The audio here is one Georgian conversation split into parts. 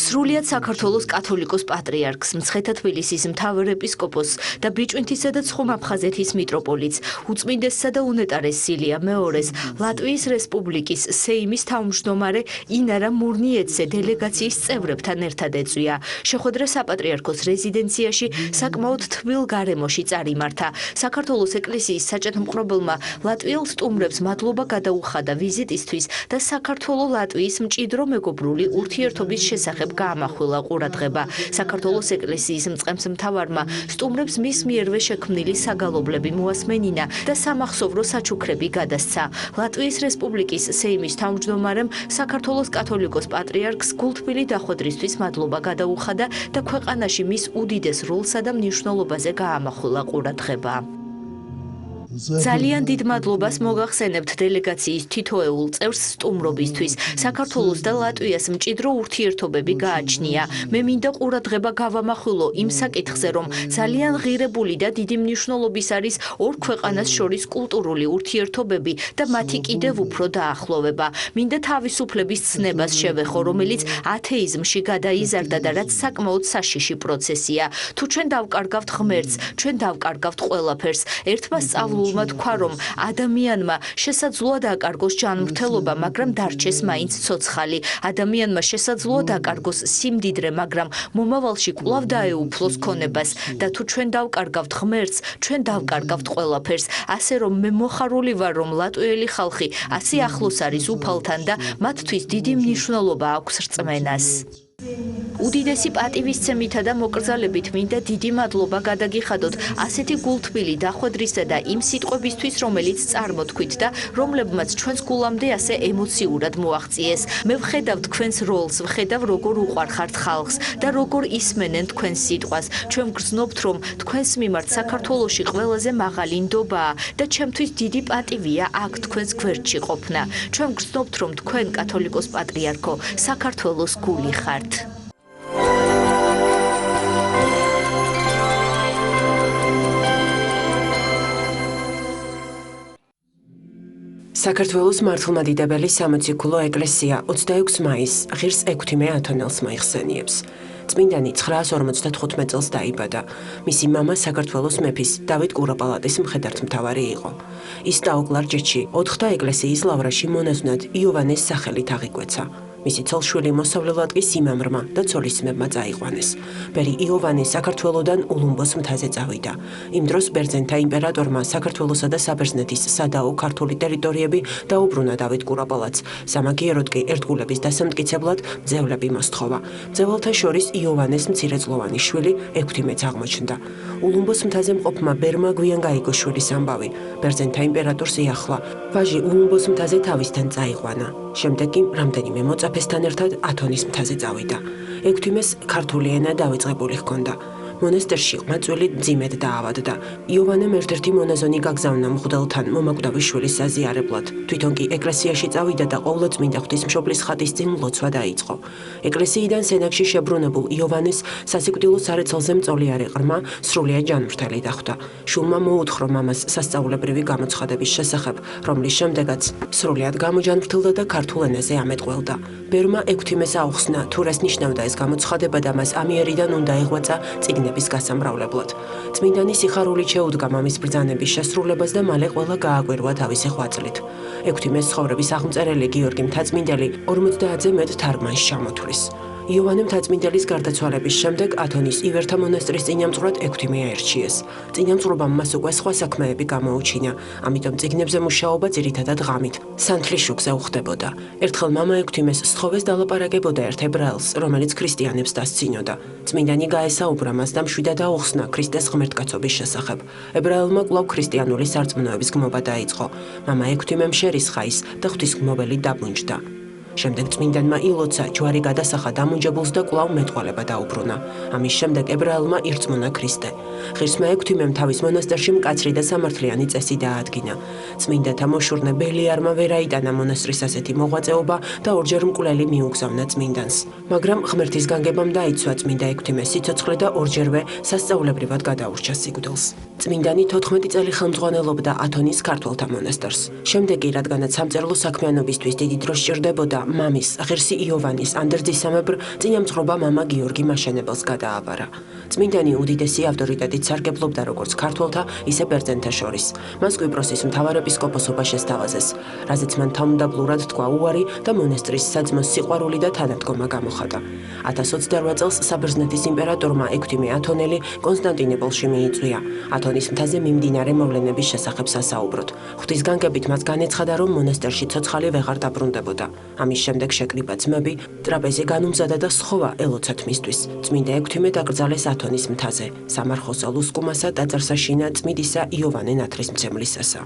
სრულიად საქართველოს კათოლიკოს პატრიარქს, მცხეთა თბილისის მთავარეპისკოპოსს და ბიჭვინთისა და ცხუმ-აფხაზეთის მიტროპოლიტს, უწმინდესსა და უნეტარეს სილია მეორეს, ლატვიის რესპუბლიკის სეიმის თავმჯდომარე ინარა მურნიეცე დელეგაციის წევრებთან ერთად ეწვია. შეხვედრა საპატრიარქოს რეზიდენციაში საკმაოდ თბილ გარემოში წარიმართა. საქართველოს ეკლესიის საჭადამყრობელმა ლატვიელ სტუმრებს მადლობა გადაუხადა ვიზიტისთვის და საქართველო-ლატვიის მჭიდრო მეგობრული ურთიერთობის შესახებ გაამახვილა ყურადღება. საქართველოს ეკლესიის მწყემსმთავარმა სტუმრებს მის მიერვე შექმნილი საგალობლები მოასმენინა და სამახსოვრო საჩუქრები გადასცა. ლატვიის რესპუბლიკის სეიმის თავმჯდომარემ საქართველოს კათოლიკოს პატრიარქს გულთბილი დახვედრისთვის მადლობა გადაუხადა და ქვეყანაში მის უდიდეს როლსა და მნიშვნელობაზე გაამახვილა ყურადღება. ძალიან დიდ მადლობას მოგახსენებთ დელეგაციის თითოეულ წევრს სტუმრობისთვის. საქართველოს და ლატვიას მჭიდრო ურთიერთობები გააჩნია. მე მინდა ყურადღება გავამახვილო იმ საკითხზე, რომ ძალიან ღირებული და დიდი მნიშვნელობის არის ორ ქვეყანას შორის კულტურული ურთიერთობები და მათი კიდევ უფრო დაახლოვება. მინდა თავისუფლების ცნებას შევეხო, რომელიც ათეიზმში გადაიზარდა და რაც საკმაოდ საშიში პროცესია. თუ ჩვენ დავკარგავთ ღმერთს, ჩვენ დავკარგავთ ყველაფერს. ერთმა სწავლულმა თქვა, რომ ადამიანმა შესაძლოა დაკარგოს ჯანმრთელობა, მაგრამ დარჩეს მაინც ცოცხალი. ადამიანმა შესაძლოა დაკარგოს სიმდიდრე, მაგრამ მომავალში კვლავ დაეუფლოს ქონებას და თუ ჩვენ დავკარგავთ ღმერთს, ჩვენ დავკარგავთ ყველაფერს. ასე რომ მე მოხარული ვარ, რომ ლატვიელი ხალხი ასე ახლოს არის უფალთან და მათთვის დიდი მნიშვნელობა აქვს რწმენას. უდიდესი პატივისცემითა და მოკრძალებით მინდა დიდი მადლობა გადაგიხადოთ ასეთი გულთბილი დახვედრისა და იმ სიტყვებისთვის, რომელიც წარმოთქვით და რომლებმაც ჩვენს გულამდე ასე ემოციურად მოაღწიეს. მე ვხედავ თქვენს როლს, ვხედავ როგორ უყვარხართ ხალხს და როგორ ისმენენ თქვენს სიტყვას. ჩვენ გრძნობთ, რომ თქვენს მიმართ საქართველოში ყველაზე მაღალი ნდობაა და ჩემთვის დიდი პატივია აქ თქვენს გვერდში ყოფნა. ჩვენ გრძნობთ, რომ თქვენ კათოლიკოს პატრიარქო საქართველოს გული ხართ. საქართველოს მართლმადიდებელი სამოციქულო ეკლესია 26 მაისს ღირს 6 ათონელს მოიხსენიებს. წმინდანი 955 წელს დაიბადა. მისი მამა საქართველოს მეფის დავით კურაპალატის მხედართმთავარი იყო. ის დაუკლარჯეთში 4 ეკლესიის ლავრაში მონაზვნად იოვანეს სახელით აღიკვეცა. მისი ცოლ-შვილი მოსავლელად კი სიმამრმა და ცოლისმებმა წაიყვანეს. ბერი იოვანე საქართველოდან ულუმბოს მთაზე წავიდა. იმ დროს ბერძენთა იმპერატორმა საქართველოსა და საბერძნეთის სადაო ქართული ტერიტორიები დაუბრუნა დავით კურაპალატს. სამაგიეროდ კი ერთგულების დასამტკიცებლად მძევლები მოსთხოვა. მძეველთა შორის იოვანეს მცირეწლოვანი შვილი ექვთიმეც აღმოჩნდა. ულუმბოს მთაზე მყოფმა ბერმა გვიან გაიგო შვილის ამბავი. ბერძენთა იმპერატორს იახლა. ვაჟი ულუმბოს მთაზე თავისთან წაიყვანა. შემდეგ კი რამდენიმე მოწაფესთან ერთად ათონის მთაზე წავიდა. ექვთიმეს ქართული ენა დავიწყებული ჰქონდა. მონასტერში ყმაწვილი მძიმედ დაავადდა. იოვანემ ერთ-ერთი მონაზონი გაგზავნა მღვდელთან მომაკვდავის შვილის საზიარებლად. თვითონ კი ეკლესიაში წავიდა და ყოვლადწმინდა ღვთისმშობლის ხატის წინ ლოცვა დაიწყო. ეკლესიიდან სენაკში შებრუნებულ იოვანეს სასიკვდილო სარეცელზე მწოლიარე ყრმა სრულიად ჯანმრთელი დახვდა. შვილმა მოუთხრო მამას სასწაულებრივი გამოცხადების შესახებ, რომლის შემდეგაც სრულიად გამოჯანმრთელდა და ქართულ ენაზე ამეტყველდა. ბერმა ექვთიმეს აუხსნა, თუ რას ნიშნავდა ეს გამოცხადება და მას ამიერიდან უნდა ეღვაწა წიგნების გასამრავლებლად. წმინდანი სიხარულით შეუდგა მამის ბრძანების შესრულებას და მალე ყველა გააკვირვა თავისი ღვაწლით. ექვთიმეს ცხოვრების აღმწერელი გიორგი მთაწმინდელი 50-ზე მეტ თარგმანში ჩამოთვლის. იოვანე მთაწმინდელის გარდაცვალების შემდეგ ათონის ივერთა მონასტრის წინამძღვრად ექვთიმე აირჩიეს. წინამძღვრობამ მას უკვე სხვა საქმეები გამოუჩინა, ამიტომ წიგნებზე მუშაობა ძირითადად ღამით, სანთლის შუქზე უხდებოდა. ერთხელ მამა ექვთიმეს სთხოვეს დალაპარაკებოდა ერთ ებრაელს, რომელიც ქრისტიანებს დასცინოდა. წმინდანი გაესაუბრა მას და მშვიდად აუხსნა ქრისტეს ღმერთკაცობის შესახებ. ებრაელმა კვლავ ქრისტიანული სარწმუნოების გმობა დაიწყო. მამა ექვთიმემ შერისხა ის და ღვთისმგმობელი დაბრუნჯდა. შემდეგ წმინდანმა ილოცა ჯვარი გადასახა დამუნჯებულს და კვლავ მეტყველება დაუბრუნა. ამის შემდეგ ებრაელმა ირწმუნა ქრისტე. ღირსმა ექვთიმემ თავის მონასტერში მკაცრი და სამართლიანი წესი დაადგინა. წმინდათა მოშურნე ბელიარმა ვერ აიტანა მონასტრის ასეთი მოღვაწეობა და ორჯერ მკვლელი მიუგზავნა წმინდანს. მაგრამ ღმერთის განგებამ დაიცვა წმინდა ექვთიმეს სიცოცხლე და ორჯერვე სასწაულებრივად გადაურჩა სიკვდილს. წმინდანი 14 წელი ხელმძღვანელობდა ათონის ქართველთა მონასტერს. შემდეგ კი, რადგანაც სამწერლო საქმიანობისთვის დიდი დრო სჭირდებოდა, მამის, ღირსი იოვანის ანდერძისამებრ წინამძღვრობა მამა გიორგი მაშენებელს გადააბარა. წმინდანი უდიდესი ავტორიტეტით სარგებლობდა როგორც ქართველთა, ისე ბერძენთა შორის. მას კვიპროსის მთავარეპისკოპოსობა შესთავაზეს, რაზეც მან თავმდაბლურად თქვა უარი და მონასტრის საძმოს სიყვარული და თანადგომა გამოხატა. 1028 წელს საბერძნეთის იმპერატორმა ექვთიმე ათონელი კონსტანტინოპოლში მიიწვია. ათონის მთაზე მიმდინარე მოვლენების შესახებ სასაუბროთ. ღვთის განგებით მას განეცხადა, რომ მონასტერში ცოცხალი ვეღარ დაბრუნდებოდა. ამის შემდეგ შეკრიბა ძმები, ტრაპეზი განუმზადა და სხოვა ელოცათ მისთვის. წმინდა ექვთიმე დაკრძალეს ათონის მთაზე, სამარხოსა ლუსკუმასა ტაძარს აშინა წმიდისა იოვანე ნათლისმცემლისასა.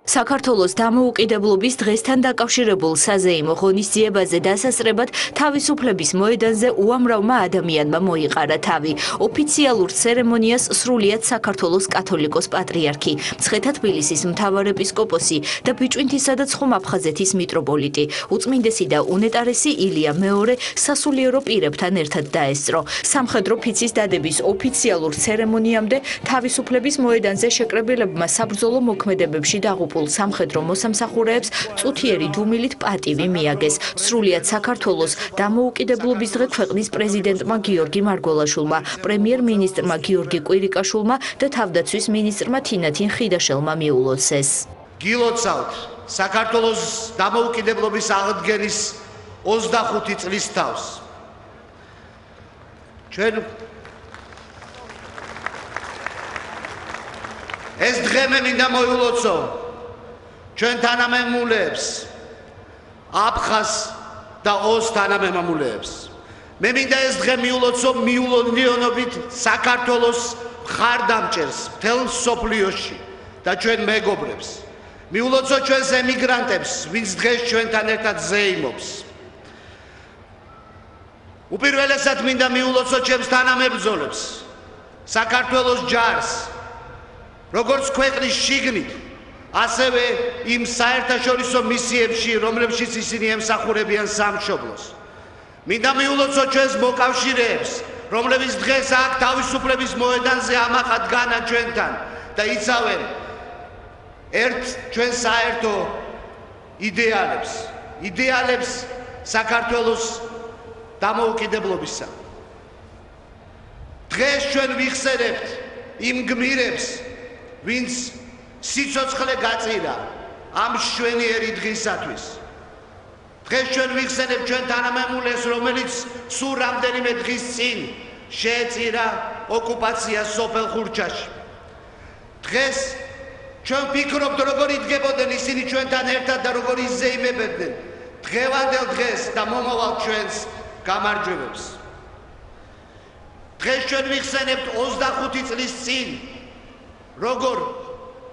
საქართველოს დამოუკიდებლობის დღესთან დაკავშირებულ საზეიმო ღონისძიებაზე დასასრებად თავისუფლების მოედანზე უამრავმა ადამიანმა მოიყარა თავი. ოფიციალურ ცერემონიას სრულიად საქართველოს კათოლიკოს პატრიარქი, მცხეთა თბილისის მთავარეპისკოპოსი და ბიჭვინთისა და ცხომ-აფხაზეთის მიტროპოლიტი, უწმინდესი და უნეტარესი ილია მეორე სასულიერო პირებთან ერთად დაესწრო. სამხედრო ფიცის დადების ოფიციალურ ცერემონიამდე თავისუფლების მოედანზე შეკრებილებმა საბრძოლო მოქმედებებში დაღუპულ სამხედრო მოსამსახურეებს წუთიერი დუმილით პატივი მიაგეს. სრულიად საქართველოს დამოუკიდებლობის დღე ქვეყნის პრეზიდენტმა გიორგი მარგველაშვილმა, პრემიერ-მინისტრმა გიორგი კვირიკაშვილმა და თავდაცვის მინისტრმა თინათინ ხიდაშელმა მიულოცეს. გილოცავთ საქართველოს დამოუკიდებლობის აღდგენის 25 წლის თავს. ჩვენ ეს დღე მე მინდა მოიულოცო ჩვენ თანამემამულეებს, აფხაზ და ოს თანამემამულეებს. მე მინდა ეს დღე მიულოცო მიულოდნელობით საქართველოს მხარდამჭერს მთელ მსოფლიოში და ჩვენ მეგობრებს. მიულოცო ჩვენს ემიგრანტებს, ვინც დღეს ჩვენთან ერთად ზეიმობს. უპირველესად მინდა მიულოცო ჩემს თანამებრძოლებს, საქართველოს ჯარს, როგორც ქვეყნის შიგნით, ასევე იმ საერთაშორისო მისიებში, რომლებშიც ისინი ემსახურებიან სამშობლოს. მინდა მიულოცო ჩვენს მოკავშირეებს, რომლებიც დღეს აქ თავისუფლების მოედანზე ამაყად განა ჩვენთან და იცავენ ერთ ჩვენ საერთო იდეალებს საქართველოს დამოუკიდებლობისა. დღეს ჩვენ ვიხსენებთ იმ გმირებს, ვინც სიცოცხლე გაწირა ამ მშვენიერი დღისათვის. დღეს ჩვენ ვიხსენებთ ჩვენ თანამემამულეს, რომელიც სულ რამდენიმე დღის წინ შეეწირა ოკუპაცია სოფელ ხურჩაში. დღეს ჩვენ ვფიქრობთ, როგორ იდგებოდნენ ისინი ჩვენთან ერთად და როგორ იზეიმებოდნენ დღევანდელ დღეს და მომავალ ჩვენს გამარჯვებებს. დღეს ჩვენ ვიხსენებთ 25 წლის წინ, როგორ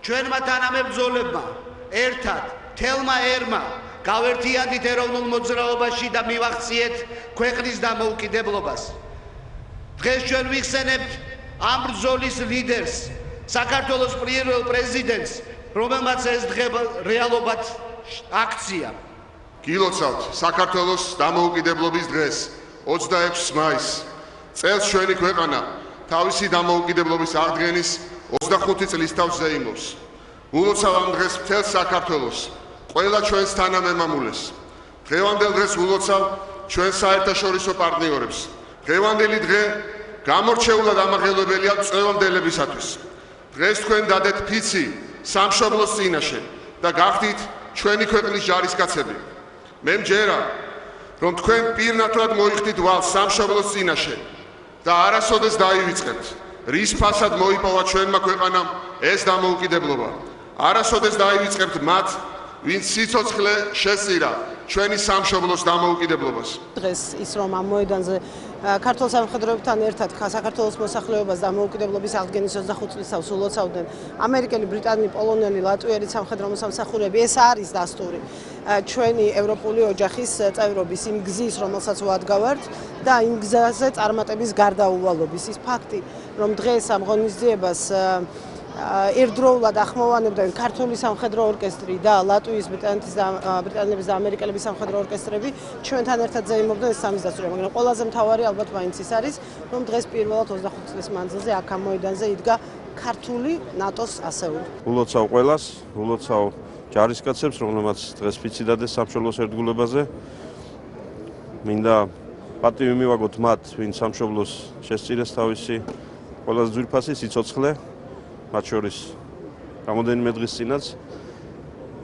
ჩვენმა თანამებრძოლებმა ერთად თელმა ერმა გავერთიანდით ეროვნულ მოძრაობაში და მივახციეთ ქვეყნის დამოუკიდებლობას. დღეს ჩვენ ვიხსენებთ ამ ბრძოლის ლიდერს, საქართველოს პირველ პრეზიდენტს, რომელმაც ეს დღე რეალობად აქცია. გილოცავთ საქართველოს დამოუკიდებლობის დღეს, 26 მაისს. წელს ჩვენი ქვეყანა თავისი დამოუკიდებლობის აღდგენის 25 წლის თავს ზეიმობს. ულოცავ ამ დღეს მთელ საქართველოს, ყველა ჩვენს თანამემამულეს. დღევანდელ დღეს ულოცავ ჩვენ საერთაშორისო პარტნიორებს. დღევანდელი დღე გამორჩეულად ამაღელვებელია წევანდელებისათვის. დღეს თქვენ დადეთ ფიცი სამშობლოს წინაშე და გახდით ჩვენი ქვეყნის ჯარისკაცები. მე მჯერა, რომ თქვენ პირნათლად მოიხდით ვალს სამშობლოს წინაშე და არასოდეს დაივიწყებთ, რის ფასად მოიპოვა ჩვენმა ქვეყანამ ეს დამოუკიდებლობა. არასოდეს დაივიწყებთ მათ, ვინც სიცოცხლე შესწირა ჩვენი სამშობლოს დამოუკიდებლობას. დღეს ის რომ ამ მოედანზე ქართულ სამხედროებთან ერთად საქართველოს მოსახლეობას დამოუკიდებლობის აღდგენის 25 წლის თავს ულოცავდნენ ამერიკელი, ბრიტანელი, პოლონელი, ლატვიელი სამხედრო მოსამსახურეები, ეს არის დასტური ჩვენი ევროპული ოჯახის წევრობის იმ გზის, რომელსაც ვადგავართ და იმ გზაზე წარმატების გარდაუვალობის. ის ფაქტი, რომ დღეს ამ ღონისძიებას ერთდროულად ახმოვანებდნენ ქართული სამხედრო ორკესტრი და ლატვიის ბრიტანელების და ამერიკელების სამხედრო ორკესტრები ჩვენთან ერთად ზეიმობდნენ ეს სამის დასწრება, მაგრამ ყველაზე მთავარი ალბათ მაინც ის არის, რომ დღეს პირველად 25 წლის მანძილზე აქ ამ მოედანზე იდგა ქართული ნატოს ასეული. ულოცავ ყველას, ულოცავ ჯარისკაცებს, რომლებმაც დღეს ფიციდადეს სამშობლოს ერთგულებაზე. მინდა პატივი მივაგოთ მათ, ვინ სამშობლოს შესწირეს თავისი ყველაზე ძვირფასი სიცოცხლე, მათ შორის რამოდენიმე დღის წინაც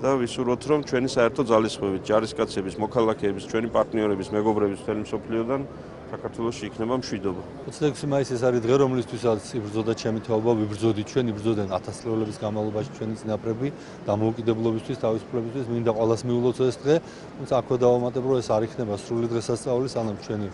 და ვისურვოთ, რომ ჩვენი საერთო ძალისხმევით, ჯარისკაცების, მოქალაქეების, ჩვენი პარტნიორების, მეგობრების მთელი მსოფლიოდან საქართველოში იქნება მშვიდობა. 26 მაისი ეს არის დღე, რომლისთვისაც იბრძოდა ჩემი თაობა, ვიბრძოდით ჩვენ, იბრძოდნენ ათასწლეულების განმავლობაში ჩვენი წინაპრები დამოუკიდებლობისთვის, თავისუფლებისთვის, მინდა ყველას მიულოცო ეს დღე, თუმცა აქვე დავამატებ, რომ ეს არ იქნება სრული დღესასწაული, სანამ ჩვენი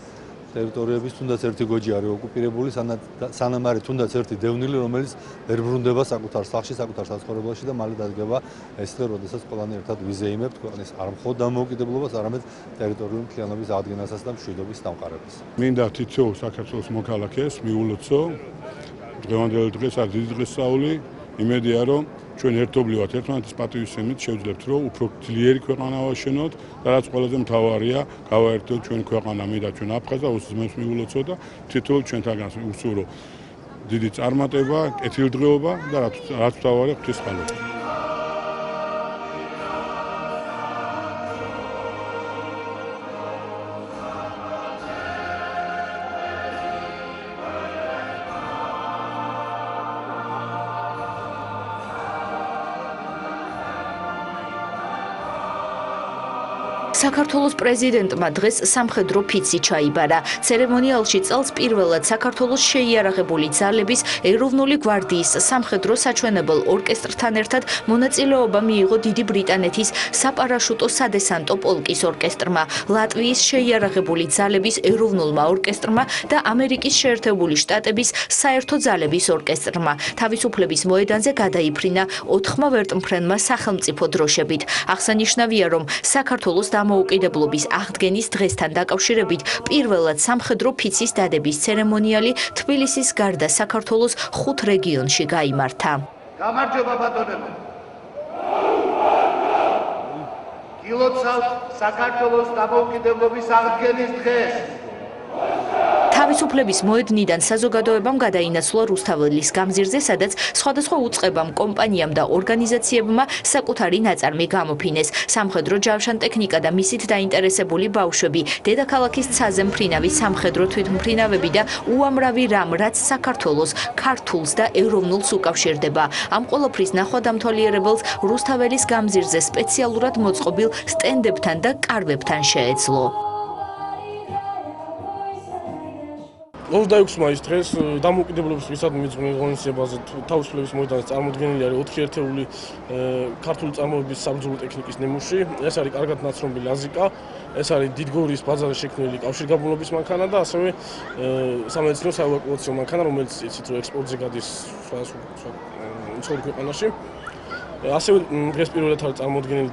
ტერიტორიების თუნდაც ერთი გოჯი არის ოკუპირებული, სანამ არის თუნდაც ერთი დევნილი, რომელიც ვერ ბრუნდება საკუთარ სახლში, საკუთარ საცხოვრებელში და მალე დადგება ეს დღე, როდესაც ყველანი ერთად ვიზეიმებთ ქვეყნის არ მხოლოდ დამოუკიდებლობას, არამედ ტერიტორიული მთლიანობის აღდგენასაც და მშვიდობის დამყარებას. მინდა თითოეულ საქართველოს მოქალაქეს მიულოცო დღევანდელ დღეს არის დიდი დღესასწაული, იმედია რომ ჩვენ ერთობლივად ერთმანეთის პატივისცემით შევძლებთ რომ უფრო ძლიერი ქვეყანა ავაშენოთ და რაც ყველაზე მთავარია გავაერთოთ ჩვენ ქვეყანა მე და ჩვენ აფხაზა უსმენს მიულოცო და თითოეულ ჩვენთაგანს უსურო დიდი წარმატება, კეთილდღეობა და რაც მთავარია ღვთისმშობლობა. საქართველოს პრეზიდენტმა დღეს სამხედრო ფიცი ჩაიბარა. ცერემონიალში წელს პირველად საქართველოს შეიარაღებული ძალების ეროვნული გვარდიის სამხედრო საჩვენებელ ორკესტრთან ერთად მონაწილეობა მიიღო დიდი ბრიტანეთის საპარაშუტო სადესანტო პოლკის ორკესტრმა, ლატვიის შეიარაღებული ძალების ეროვნულმა ორკესტრმა და ამერიკის შეერთებული შტატების საერთო ძალების ორკესტრმა. თავისუფლების მოედანზე გადაიფრინა 4 ვერტმფრენმა სახელმწიფო დროშებით. აღსანიშნავია, რომ საქართველოს დამოუკიდებლობის აღდგენის დღესთან დაკავშირებით პირველად სამხედრო ფიცის დადების ცერემონიალი თბილისის გარდა საქართველოს 5 რეგიონში გაიმართა. გამარჯობა ბატონებო. გილოცავთ საქართველოს დამოუკიდებლობის აღდგენის დღეს. თავისუფლების მოედნიდან საზოგადოებამ გადაინაცვლა რუსთაველის გამზირზე, სადაც სხვადასხვა უწყებამ, კომპანიამ და ორგანიზაციებმა საკუთარი ნაწარმი გამოფინეს. სამხედრო ჯავშანტექნიკა და მისით დაინტერესებული ბავშვები, დედაქალაქის ცაზე მფრინავი სამხედრო თვითმფრინავები და უამრავი რამ, რაც საქართველოს, ქართულს და ეროვნულს უკავშირდება. ამ ყველაფრის ნახვა დამთვალიერებელს რუსთაველის გამზირზე სპეციალურად მოწყობილ სტენდებთან და კარვებთან შეეძლო. 26 მაისს დღეს დამოუკიდებლობის დღისადმი მიძღვნილ ღონისძიებაზე თავისუფლების მოედანზე წარმოდგენილი არის 4 ერთეული ქართული წარმოების საბრძოლო ტექნიკის ნიმუში. ეს არის კარგად ნაცნობი ლაზიკა, ეს არის დიდგორის ბაზარზე შექმნილი კავშირგაბმულობის მანქანა და ასევე სამედიცინო საევაკუაციო მანქანა, რომელიც იცით რომ ექსპორტზე გადის სხვა ქვეყანაში. ასევე დღეს პირველად არის წარმოდგენილი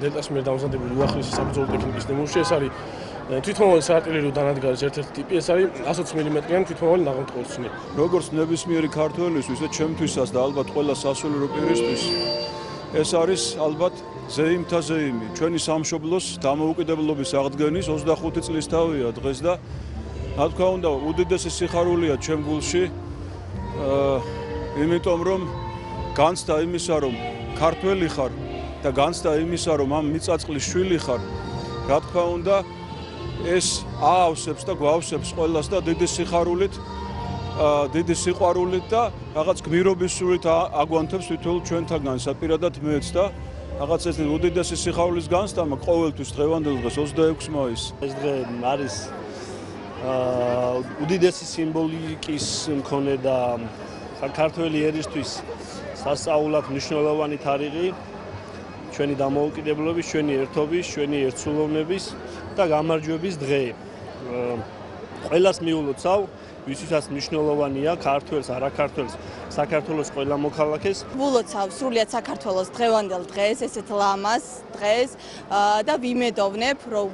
დელტას მიერ დამზადებული უახლესი საბრძოლო ტექნიკის ნიმუში. ეს არის თვითმფრინავი საარტილერიო დანადგარის ერთ-ერთი ტიპი, ეს არის 120 მმ-იანი თვითმფრინავი ნაღმრთქოლცნი. როგორც ნებისმიერი ქართველისთვის და ჩემთვისაც და ალბათ ყველა სასულიერო პირისთვის ეს არის ალბათ ზეიმთა ზეიმი. ჩვენი სამშობლოს დამოუკიდებლობის აღდგენის 25 წლისთავია დღეს და რა თქმა უნდა უდიდესი სიხარულია ჩემ გულში. იმიტომ რომ განცდა იმისა რომ ქართველი ხარ და განცდა იმისა რომ ამ მიწაწყლის შვილი ხარ, რა თქმა უნდა ეს აავსებს და გვავსებს ყველას და დიდი სიხარულით, დიდი სიყვარულით და რაღაც გმირობის სულით აგვანთებს თითოეულ ჩვენთაგანს, პირადად მეც და რაღაც ეს უდიდესი სიხარულის განცდამა ყოველთვის დღევანდელ დღეს 26 მაისს. ეს დღე არის უდიდესი სიმბოლიკის მქონე და საქართველოს ერისთვის სასწაულად მნიშვნელოვანი თარიღი ჩვენი დამოუკიდებლობის, ჩვენი ერთობის, ჩვენი ერთსულოვნების და გამარჯვების დღე. ყველას მიულოცავ, ვისთვისაც მნიშვნელოვანია ქართველს, არაქართველს, საქართველოს ყველა მოქალაქეს. ვულოცავ სრულიად საქართველოს დღევანდელ დღეს, ესეთ ლამაზ დღეს და ვიმედოვნებ, რომ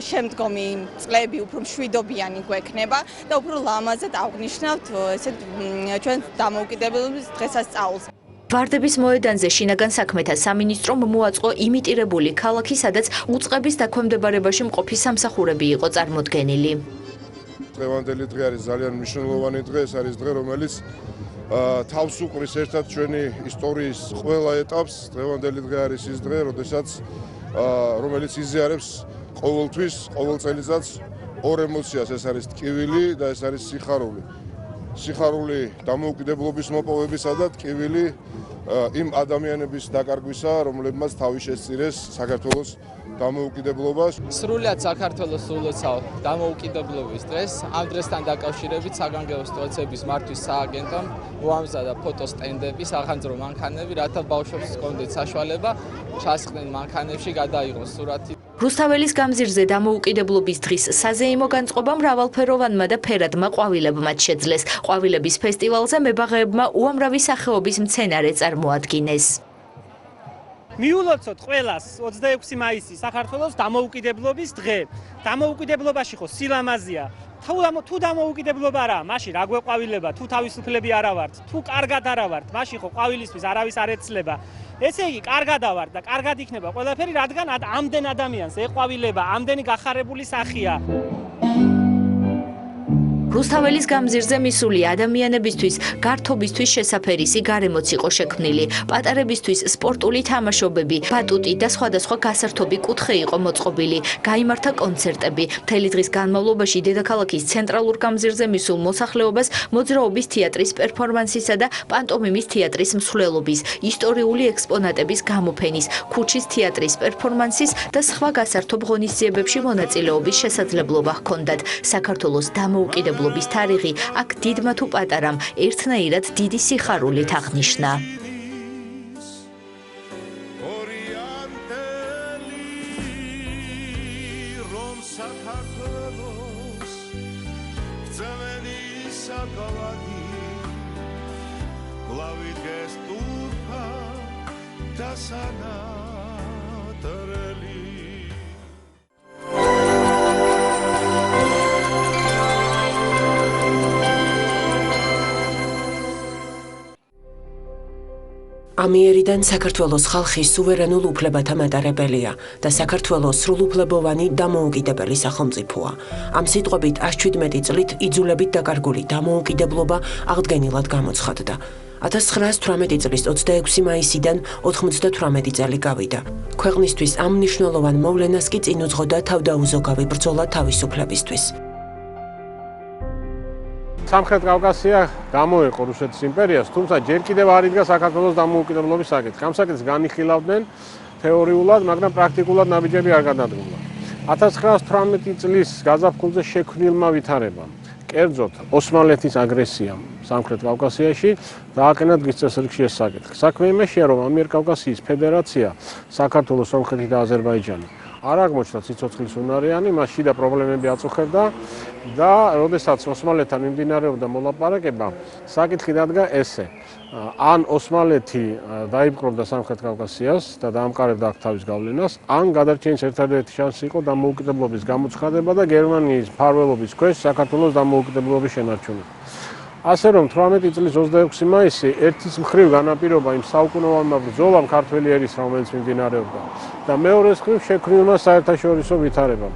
შემდგომი წლები უფრო მშვიდობიანი გვექნება და უფრო ლამაზად აღნიშნავთ ესეთ ჩვენ დამოუკიდებლობის დღესასწაულს. ვარდების მოედანზე შინაგან საქმეთა სამინისტრომ მოაწყო იმიტირებული ქალაქი, სადაც უწყების დაქვემდებარებაში მყოფი სამსახურები იყო წარმოდგენილი. დღევანდელი დღე არის ძალიან მნიშვნელოვანი დღე, ეს არის დღე, რომელიც თავს უყრის ერთად ჩვენი ისტორიის ყველა ეტაპს. დღევანდელი დღე არის ის დღე, რომელიც იზიარებს ყოველთვის, ყოველ წელიწადს ორ ემოციას, ეს არის ტკივილი და ეს არის სიხარული. სიხარული დამოუკიდებლობის მოპოვებისა და ტკივილი იმ ადამიანების დაკარგვისა, რომლებმაც თავი შესწირეს საქართველოს დამოუკიდებლობას. სრულიად საქართველოს ულოცავ დამოუკიდებლობის დღეს. ამ დღესთან დაკავშირებით საგანგებო სიტუაციების მართვის სააგენტომ მოამზადა ფოტოსტენდები, სახანძრო მანქანები, რათა ბავშვებს ჰქონდეთ საშუალება ჩასხდნენ მანქანებში, გადაიღონ სურათი. რუსთაველის გამზირზე დამოუკიდებლობის დღის საზეიმო განწყობა მრავალფეროვანმა და ფერადმა ყვავილებმა შეძლეს. ყვავილების ფესტივალზე მებაღეებმა უამრავი სახეობის მცენარე წარმოადგინეს. მიულოცოთ ყველას 26 მაისი საქართველოს დამოუკიდებლობის დღე. დამოუკიდებლობაში ხო სილამაზია. თუ დამოუკიდებლობა არა, მაშინ რა გვეყვავილება, თუ თავისუფლები არა ვართ, თუ კარგად არა ვართ, მაშინ ხო ყვავილისთვის არავის არ ეცლება. ესე იგი, კარგად ავართ და კარგად იქნება ყველაფერი, რადგან ამდენ ადამიანს ეყვავილება, ამდენი გახარებული სახია. რუსთაველის გამზირზე მისული ადამიანებისთვის გართობისთვის შესაფერისი გარემოც იყო შექმნილი. პატარებისთვის სპორტული თამაშობები, ბატუტი და სხვადასხვა გასართობი კუთხე იყო მოწყობილი. გაიმართა კონცერტები. მთელი დღის განმავლობაში დედაქალაქის ცენტრალურ გამზირზე მისულ მოსახლეობას მოძრაობის თეატრის პერფორმანსისა და პანტომიმის თეატრის მსვლელობის, ისტორიული ექსპონატების გამოფენის, ქუჩის თეატრის პერფორმანსის და სხვა გასართობ ღონისძიებებში მონაწილეობის შესაძლებლობა ჰქონდათ. საქართველოს დამოუკიდებლობის თარიღი აქ დიდმა თუ პატარამ ერთნაირად დიდი სიხარულით აღნიშნა. ამიერიდან საქართველოს ხალხი სუვერენულ უფლებათა მატარებელია და საქართველოს სრულუფლებოვანი დამოუკიდებელი სახელმწიფოა. ამ სიტყვებით 117 წლით იძულებით დაკარგული დამოუკიდებლობა აღდგენილად გამოცხადდა. 1918 წლის 26 მაისიდან 98 წელი გავიდა. ქვეყნისთვის ამ მნიშვნელოვან მოვლენას კი წინ უძღოდა თავდაუზოგავი ბრძოლა თავისუფლებისთვის. სამხრეთ კავკასია გამოეყო რუსეთის იმპერიას, თუმცა ჯერ კიდევ არ იდგა საქართველოს დამოუკიდებლობის საკითხი. ამ საკითხს განიხილავდნენ თეორიულად, მაგრამ პრაქტიკულად ნაბიჯები არ გადადგმულა. 1918 წლის გაზაფხულზე შექმნილმა ვითარებამ, კერძოდ ოსმალეთის აგრესიამ სამხრეთ კავკასიაში დააყენა დღის წესრიგში ეს საკითხი. საქმე იმაშია, რომ ამიერკავკასიის ფედერაცია, საქართველოს, სომხეთი და აზერბაიჯანი არ აღმოჩნდა ციცოცხლის უნარიანი, მას შიდა პრობლემები აწუხებდა და როდესაც ოსმალეთთან მიმდინარეობდა მოლაპარაკება, საკითხი დადგა ესე: ან ოსმალეთი დაიპყრობდა სამხრეთ კავკასიას და დაამყარებდა აქ თავის გავლენას, ან გადარჩენის ერთადერთი შანსი იყო დამოუკიდებლობის გამოცხადება და გერმანიის მფარველობის ქვეშ საქართველოს დამოუკიდებლობის შენარჩუნება. ასე რომ 18 წლის 26 მაისი ერთის მხრივ განაპირობა იმ საუკუნოვანმა ბრძოლამ ქართველი ერის, რომელიც მიმდინარეობდა და მეორეს მხრივ შექმნილმა საერთაშორისო ვითარებამ.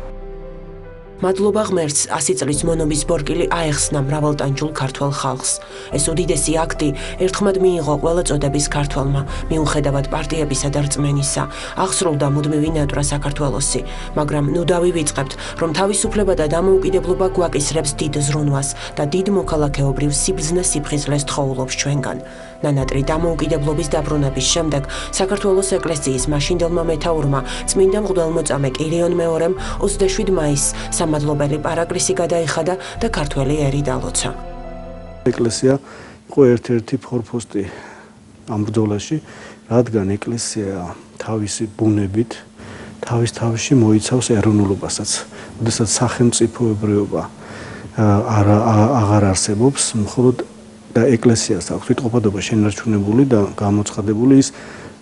მადლობა ღმერთს 100 წლის მონობის ბორკილი აეხსნა მრავალტანჯულ ქართველ ხალხს. ეს უდიდესი აქტი ერთხმად მიიღო ყველა წოდების ქართველმა, მიუხედავად პარტიებისა და რწმენისა. აღსრულდა მუდმივი ნატვრა საქართველოსი, მაგრამ ნუ დავივიწყებთ, რომ თავისუფლება და დამოუკიდებლობა გვაკისრებს დიდ ზრუნვას და დიდ მოქალაქეობრივ სიბრძნე-სიფხიზლეს თხოვლობს ჩვენგან. ნანატრი დამოუკიდებლობის დაბრუნების შემდეგ საქართველოს ეკლესიის მაშინდელმა მეთაურმა წმინდა მღვდელმოწამე კირიონ მეორემ 27 მაისს სამადლობელი პარაკლისი გადაიხადა და ქართველი ერი დალოცა. ეკლესია იყო ერთ-ერთი ფორპოსტი ამ ბრძოლაში, რადგან ეკლესია თავისი ბუნებით თავის თავში მოიცავს ეროვნულობასაც. როდესაც სახელმწიფოებრიობა აღარ არსებობს, მხოლოდ და ეკლესიას აქვს თვითყოფადობა შენარჩუნებული და გამოცხადებული ის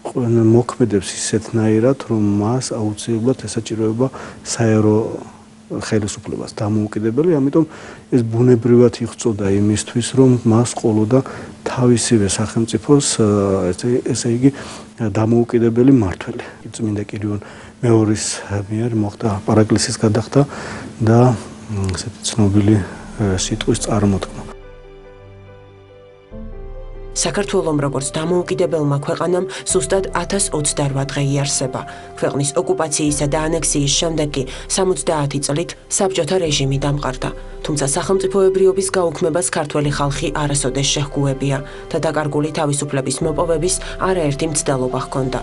მოქმედებს ისეთნაირად, რომ მას აუცილებლად ესაჭიროება საერო ხელისუფლებას დამოუკიდებელი, ამიტომ ეს ბუნებრივად იღვწოდა იმისთვის, რომ მას ყოლოდა თავისივე სახელმწიფოს, ესე იგი, დამოუკიდებელი მმართველი. წმინდა კირიონ მეორის მიერ მოხდა პარაკლისის გადახდა და ესეთი ცნობილი სიტყვის წარმოთქმა. საქართველომ როგორც დამოუკიდებელმა ქვეყანამ ზუსტად 1028 დღე იარსება. ქვეყნის ოკუპაციისა და ანექსიის შემდეგ კი 70 წლით საბჭოთა რეჟიმი დამყარდა. თუმცა სახელმწიფოებრიობის გაუქმებას ქართველი ხალხი არასოდეს შეჰგუებია და დაკარგული თავისუფლების მოპოვების არაერთი მცდელობა ჰქონდა.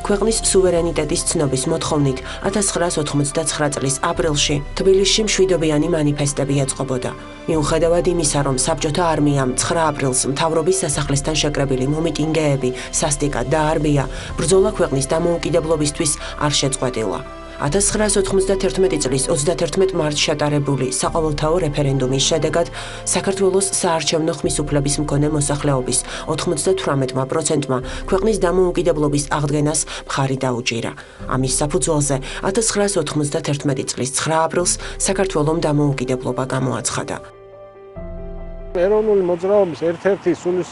ქვეყნის სუვერენიტეტის ცნობის მოთხოვნით 1989 წლის აპრილში თბილისში მშვიდობიანი მანიფესტები ეწყობოდა. მიუხედავად იმისა, რომ საბჭოთა არმიამ 9 აპრილს მთავრობის სასახლესთან შეკრებილი მომიტინგეები სასტიკად დაარბია, ბრძოლა ქვეყნის დამოუკიდებლობისთვის არ შეწყვეტილა. 1991 წლის 31 მარტს შეტარებული საყოველთაო რეფერენდუმის შედეგად საქართველოს საარჩევნო ხმისუფლების მქონე მოსახლეობის 98%-მა ქვეყნის დამოუკიდებლობის აღდგენას მხარი დაუჭირა. ამის საფუძველზე 1991 წლის 9 აპრილს საქართველომ დამოუკიდებლობა გამოაცხადა. ეროვნული მოძრაობის ერთ-ერთი სულის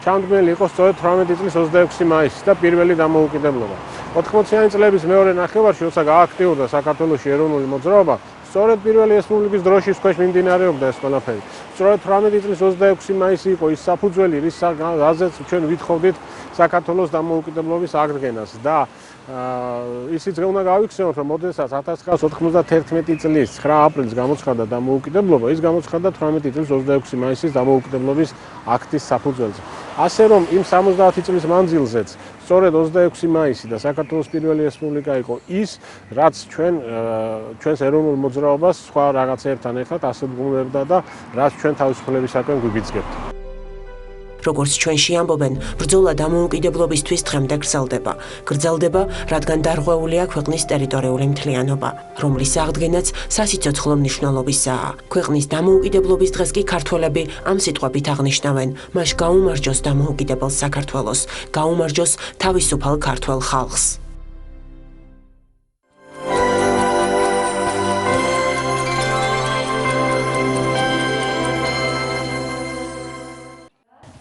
ჩამდგმელი იყო სწორედ 18 წლის 26 მაისი და პირველი დამოუკიდებლობა. 80-იანი წლების მეორე ნახევარში, როცა გააქტიურდა საქართველოში ეროვნული მოძრაობა, სწორედ პირველი რესპუბლიკის დროშის ქვეშ მიმდინარეობდა ეს ყველაფერი. სწორედ 18 წლის 26 მაისი იყო ის საფუძველი, რის გაზეთს ჩვენ ვითხოვდით საქართველოს დამოუკიდებლობის აღდგენას და ისიც უნდა გავიქცეოთ, რომ მოდესაც 1991 წლის 9 აპრილს გამოცხადდა დამოუკიდებლობა, ის გამოცხადდა 18 წლის 26 მაისის დამოუკიდებლობის აქტის საფუძველზე. ასე რომ იმ 70 წლის მანძილზეც სწორედ 26 მაისი და საქართველოს პირველი რესპუბლიკა იყო ის, რაც ჩვენს ეროვნულ მოძრაობას სხვა რაღაცეებთან ერთად ასრულებდა და რაც ჩვენ თავისუფლებისაკენ გვიბიძგებთ. როგორც ჩვენში ამბობენ, ბრძოლა დამოუკიდებლობისთვის დღემდე გრძელდება. გრძელდება, რადგან დარღვეულია ქვეყნის ტერიტორიული მთლიანობა, რომლის აღდგენაც სასიცოცხლო მნიშვნელობისაა. ქვეყნის დამოუკიდებლობის დღეს კი ქართველები ამ სიტყვებით აღნიშნავენ: მას გაუმარჯოს დამოუკიდებელ საქართველოს, გაუმარჯოს თავისუფალ ქართველ ხალხს.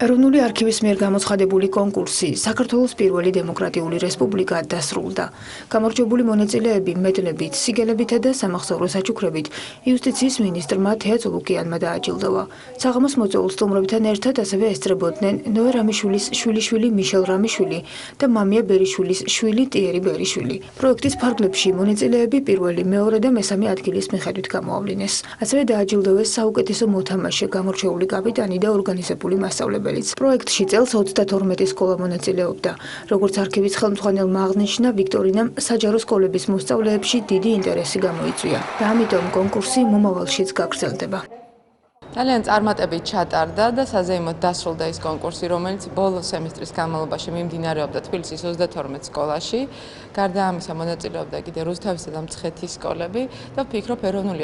ეროვნული არქივის მიერ გამოცხადებული კონკურსი საქართველოს პირველი დემოკრატიული რესპუბლიკა დასრულდა. გამარჯვებული მონაწილეები მედლებით, სიგელებითა და სამახსოვრო საჩუქრებით იუსტიციის მინისტრმა თეა წულუკიანმა დააჯილდოვა. საღამოს მოწვეულ სტუმრებთან ერთად ასევე ესწრებოდნენ ნოე რამიშვილის შვილიშვილი მიშელ რამიშვილი და მამია ბერიშვილის შვილი ტიერი ბერიშვილი. პროექტის ფარგლებში მონაწილეები პირველი, მეორე და მესამე ადგილის მიხედვით გამოავლინეს. ასევე დააჯილდოვეს საუკეთესო მოთამაშე, გამორჩეული კაპიტანი და ორგანიზებული მასწავლებელი. პროექტში წელს 32 სკოლა მონაწილეობდა. როგორც არქივის ხელმძღვანელმა აღნიშნა, ვიქტორინამ საჯარო სკოლების მოსწავლეებში დიდი ინტერესი გამოიწვია და ამიტომ კონკურსი მომავალშიც გაგრძელდება. ძალიან წარმატებით ჩატარდა და საზეიმოდ დასრულდა ის კონკურსი, რომელიც ბოლო სემესტრის განმავლობაში მიმდინარეობდა თბილისის 32 სკოლაში. გარდა ამისა მონაწილეობდა კიდე რუსთავისა და მცხეთის სკოლები და ვფიქრობ, ეროვნული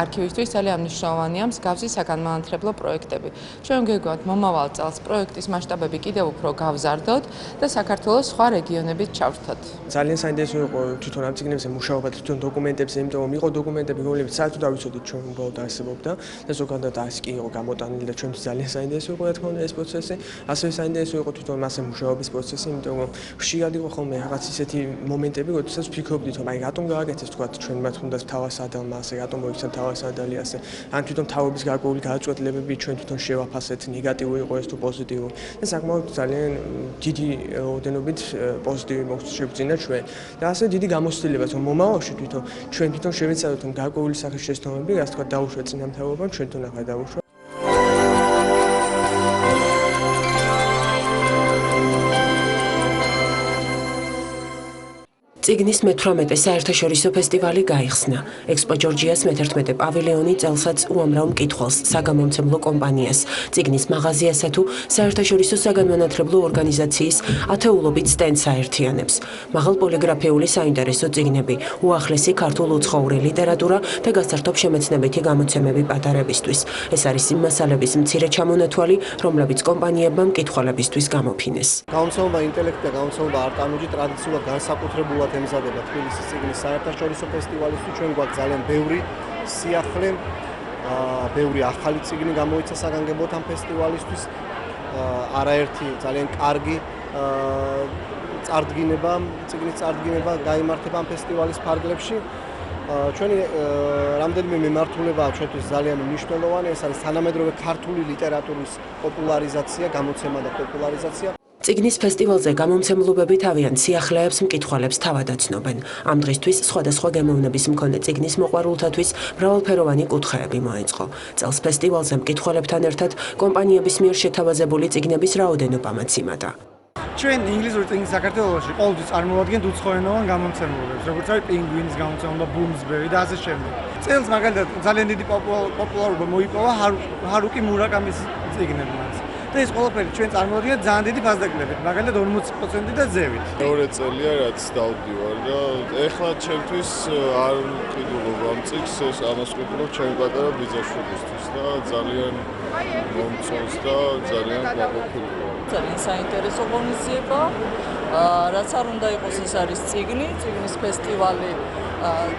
არქივისთვის ძალიან მნიშვნელოვანია მსგავსი საგანმანათლებლო პროექტები. ჩვენ გვეგონთ მომავალ წელს პროექტის მასშტაბები კიდევ უფრო გავზარდოთ და საქართველოს სხვა რეგიონებით ჩავრთოთ. ძალიან საინტერესო იყო თვითონ ამ წიგნებზე მუშაობა, თვითონ დოკუმენტებზე, იმიტომ რომ იყო დოკუმენტები, რომლებიც საერთოდ არ ვიცოდით ჩვენ უბრალოდ არსებობდა და ზოგადად ეს კი იყო გამოტანილი და ჩვენთვის ძალიან საინტერესო იყო რა თქმა უნდა ეს პროცესი. ასევე საინტერესო იყო თვითონ მასე მუშაობის პროცესი, იმიტომ რომ ხშირად იყო ხოლმე რაღაც ისეთი მომენტები, როდესაც ვფიქრობდით, რომ აი რატომ გააკეთეს თქვა ჩვენ მათ უნდა თავასადალმა ასე, რატომ მოიქცა თავასადალი ასე. ან თვითონ თავობის გარკვეული გადაწყვეტილებები ჩვენ თვითონ შევაფასეთ, ნეგატიური იყო ეს თუ პოზიტიური. და საკმაოდ ძალიან დიდი რაოდენობით პოზიტივი მოხდა შეგვიძინა ჩვენ. და ასე დიდი გამოცდილებაც რომ მომავალში ჩვენ თვითონ შევეცადოთ რომ გარკვეული სახის შეცდომები, რაც თქვა დაუშვათ წინამთავრობამ, ჩვენ თვითონ ახლა დაუშვათ. წიგნის მე-18 საერთაშორისო ფესტივალი გაიხსნა. ექსპო ჯორჯიას მე-11 პავილიონი წელსაც უამრავ მკითხველს, საგამომცემლო კომპანიას, წიგნის მაღაზიასა თუ საერთაშორისო საგანმანათლებლო ორგანიზაციის ათეულობით სტენდს აერთიანებს. მაღალ პოლიგრაფიული საინტერესო წიგნები, უახლესი ქართულ უცხოური ლიტერატურა და გასართობ შემეცნებითი გამოცემები პატარებისთვის. ეს არის იმ მასალების მცირე ჩამონათვალი, რომლებიც კომპანიებმა მკითხველებისთვის გამოფინეს. გამოცემობა ინტელექტი და გამოცემობა არტანუჯი ტრადიციულად განსაკუთრებულად ემზადება თბილისის წიგნის საერთაშორისო ფესტივალისთვის. ჩვენ გვაქვს ძალიან ბევრი სიახლე, ბევრი ახალი წიგნი გამოიცა საგანგებოდ ამ ფესტივალისთვის. არაერთი ძალიან კარგი წარდგინება, წიგნის წარდგინება გაიმართება ამ ფესტივალის ფარგლებში. ჩვენი რამდენიმე მიმართულებაა ჩვენთვის ძალიან მნიშვნელოვანი, ეს არის თანამედროვე ქართული ლიტერატურის პოპულარიზაცია, გამოცემა და პოპულარიზაცია. წიგნის ფესტივალზე გამომცემლობები თავიანთ სიახლეებს მკითხველებს თავად აცნობენ. ამ დღისთვის სხვადასხვა გემოვნების მქონე წიგნის მოყვარულთათვის მრავალფეროვანი კუთხეები მოეწყო. წელს ფესტივალზე მკითხველებთან ერთად კომპანიების მიერ შეთავაზებული წიგნების რაოდენობამაც იმატა. ჩვენ ინგლისური წიგნის საქართველოში ყოველთვის წარმოვადგენთ უცხოენოვან გამომცემლობებს, როგორც არის პინგვინის გამომცემლობა, ბუმსბერი და ასე შემდეგ. წელს მაგალითად ძალიან დიდი პოპულარობა მოიპოვა ჰარუკი მურაკამის წიგნებმაც. და ეს ყველაფერი ჩვენ წარმოვადგენთ ძალიან დიდი ფასდაკლებით, მაგალითად 40% და ზევით. მეორე წელია რაც დავდივარ და ეხლა ჩემთვის არ მყიდულობ ამ წიგნს, ეს ამას ვყიდულობ ჩემი პატარა ბიძაშვილისთვის და ძალიან მომწონს და ძალიან გაყოფილია. ძალიან საინტერესო ღონისძიება, რაც არ უნდა იყოს, ეს არის წიგნის ფესტივალი,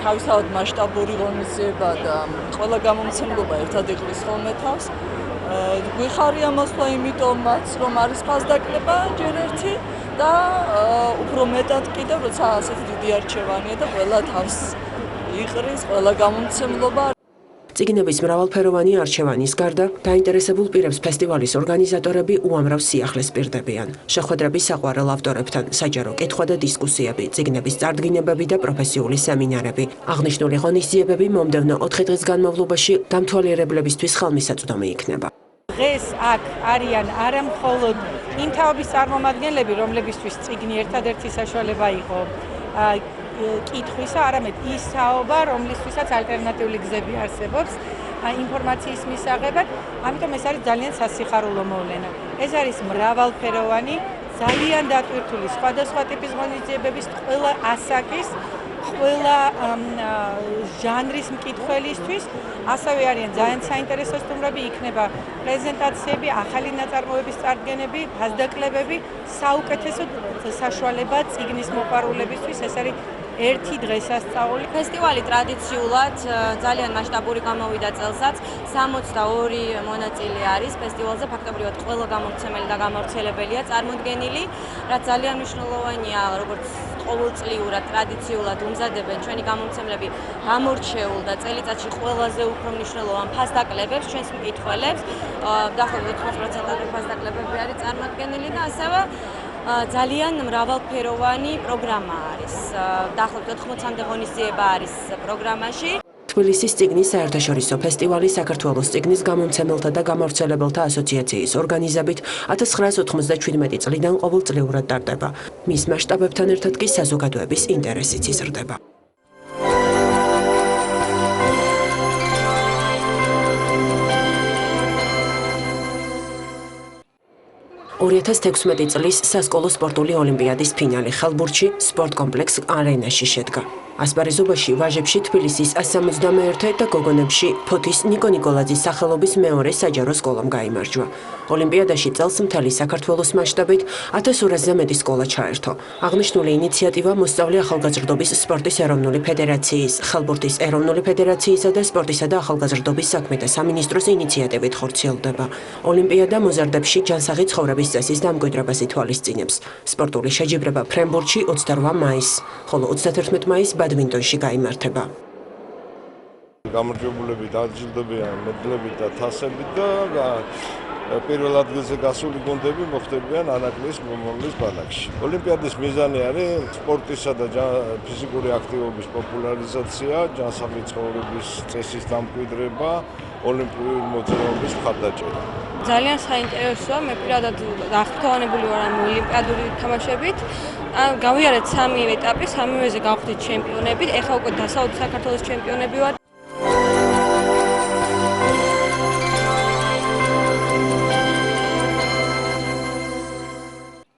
თავისთავად მასშტაბური ღონისძიება და ყველა გამომცემლობა ერთად იყრის ხოლმე თავს. გვიხარია მოსვლა იმიტომაც, რომ არის ფასდაკლება ჯერ ერთი და უფრო მეტად კიდევ, როცა ასეთი დიდი არჩევანია და ყველა თავს იყრის, ყველა გამომცემლობა. წიგნების მრავალფეროვანი არჩევანის გარდა, დაინტერესებულ პირებს ფესტივალის ორგანიზატორები უამრავ სიახლეს პირდებიან. შეხვედრები საყვარელ ავტორებთან, საჯარო კითხვა და დისკუსიები, წიგნების წარდგინებები და პროფესიული სემინარები. აღნიშნული ღონისძიებები მომდევნო 4 დღის განმავლობაში დამთვალიერებლებისთვის ხელმისაწვდომი იქნება. დღეს აქ არიან არა მხოლოდ იმ თაობის წარმომადგენლები, რომლებისთვის წიგნი ერთადერთი საშუალება იყო კითხვისა, არამედ ის თაობა, რომლისთვისაც ალტერნატიული გზები არსებობს ინფორმაციის მისაღებად, ამიტომ ეს არის ძალიან სასიხარულო მოვლენა. ეს არის მრავალფეროვანი, ძალიან დატვირთული სხვადასხვა ტიპის ღონისძიებების, ყველა ასაკის, ყველა ჟანრის მკითხველისთვის, ასევე არიან ძალიან საინტერესო სტუმრები, იქნება პრეზენტაციები, ახალი ნაწარმოების წარდგენები, ფასდაკლებები, საუკეთესო საშუალება წიგნის მოყვარულებისთვის, ეს არის ერთი დღესასწაული. ფესტივალი ტრადიციულად ძალიან მასშტაბური გამოვიდა წელსაც. 62 მონაწილე არის ფესტივალზე, ფაქტობრივად ყველა გამომცემელი და გამავრცელებელია წარმოდგენილი, რაც ძალიან მნიშვნელოვანია, როგორც ყოველწლიურად ტრადიციულად უმზადებენ ჩვენი გამომცემლები გამორჩეულ და წელიწადში ყველაზე უფრო მნიშვნელოვან ფასდაკლებებს, ჩვენს მკითხველებს, დაახლოებით 80% ფასდაკლებები არის წარმოდგენილი და ასევე ძალიან მრავალფეროვანი პროგრამა არის. დაახლოებით 80-მდე ღონისძიება არის პროგრამაში. თბილისის წიგნის საერთაშორისო ფესტივალი საქართველოს წიგნის გამომცემელთა და გამავრცელებელთა ასოციაციის ორგანიზებით 1997 წლიდან ყოველწლიურად ტარდება. მის მასშტაბებთან ერთად კი საზოგადოების ინტერესიც იზრდება. 2016 წლის სასკოლო სპორტული ოლიმპიადის ფინალი ხელბურთში სპორტ კომპლექს არენაში შედგა. ასპარეზობაში ვაჟებში თბილისის 171 და გოგონებში ფოთის ნიკო ნიკოლაძის სახელობის მეორე საჯარო სკოლამ გაიმარჯვა. ოლიმპიადაში წელს მთელი საქართველოს მასშტაბით 1200-ზე მეტი სკოლა ჩაერთო. აღნიშნული ინიციატივა მოსწავლე ახალგაზრდობის სპორტის ეროვნული ფედერაციის, ხელბურთის ეროვნული ფედერაციისა და სპორტისა და ახალგაზრდობის საქმეთა სამინისტროს ინიციატივით ხორციელდება. ოლიმპიადა მოზარდებში ჯანსაღი ცხოვრების წესის დამკვიდრებას ითვალისწინებს. სპორტული შეჯიბრება ფრენბურთში 28 მაისს, ხოლო 31 მაისს ბადმინტონში გაიმართება. გამარჯვებულები დაჯილდოვებიან მედლებით და თასებით და პირველ ადგილზე გასული გუნდები მოხვდებიან ანაკლიის მომავლის ბანაკში. ოლიმპიადის მიზანი არის სპორტისა და ფიზიკური აქტივობის პოპულარიზაცია, ჯანსაღი ცხოვრების წესის დამკვიდრება ოლიმპიური მოძრაობის მხარდაჭერა. ძალიან საინტერესოა, მე პირადად აღფრთოვანებული ვარ ამ ოლიმპიადური თამაშებით. გავიარეთ 3 ეტაპი, 3-ვეზე გავხდით ჩემპიონები. ეხლა უკვე დასავლეთ საქართველოს ჩემპიონები ვართ.